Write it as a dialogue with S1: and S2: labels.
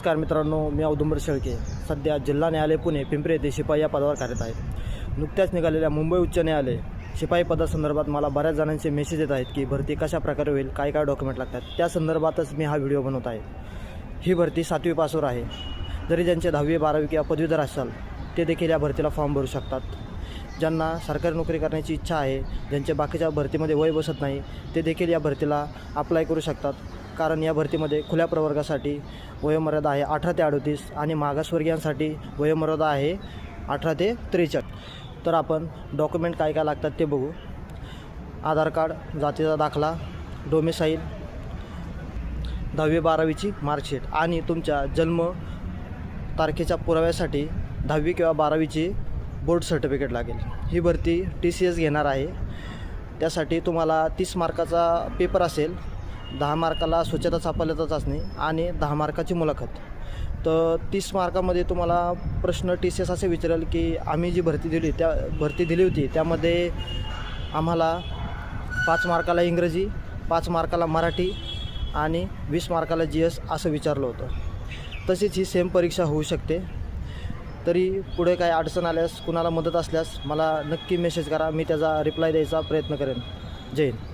S1: नमस्कार मित्रांनो, मी औदुंबर शेळके सध्या जिल्हा न्यायालय पुणे पिंपरी येथे शिपाई या पदावर कार्यरत आहे. नुकत्याच निघालेल्या मुंबई उच्च न्यायालय शिपाई पदासंदर्भात मला बऱ्याच जणांचे मेसेज येत आहेत की भरती कशा प्रकारे होईल, काय काय डॉक्युमेंट लागतात. त्या संदर्भातच मी हा व्हिडिओ बनवत आहे. ही भरती 7वी पासवर आहे. जरी ज्यांचे 10वी 12वी किंवा पदवीधर असाल ते देखील या भरतीला फॉर्म भरू शकतात. ज्यांना सरकारी नोकरी करण्याची इच्छा आहे, ज्यांच्या बाकीच्या भरतीमध्ये वय बसत नाही, ते देखील या भरतीला अप्लाय करू शकतात. कारण या भरतीमध्ये खुल्या प्रवर्गासाठी वयोमर्यादा आहे 18 ते 38 आणि मागासवर्गीयांसाठी वयोमर्यादा आहे 18 ते 43. तर आपण डॉक्युमेंट काय काय लागतात ते बघू. आधार कार्ड, जातीचा दाखला, डोमिसाईल, 10वी 12वीची मार्कशीट आणि तुमच्या जन्म तारखेच्या पुराव्यासाठी 10वी किंवा 12वीची बोर्ड सर्टिफिकेट लागेल. ही भरती TCS घेणार आहे. त्यासाठी तुम्हाला 30 मार्काचा पेपर असेल, 10 मार्काला स्वच्छता सापडल्याचा चाचणी आणि 10 मार्काची मुलाखत. तर 30 मार्कामध्ये तुम्हाला प्रश्न TCS असे विचारेल की आम्ही जी भरती दिली होती त्यामध्ये आम्हाला 5 मार्काला इंग्रजी, 5 मार्काला मराठी आणि 20 मार्काला GS असं विचारलं होतं. तशीच ही सेम परीक्षा होऊ शकते. तरी पुढे काय अडचण आल्यास, कुणाला मदत असल्यास मला नक्की मेसेज करा. मी त्याचा रिप्लाय द्यायचा प्रयत्न करेन. जय हिंद.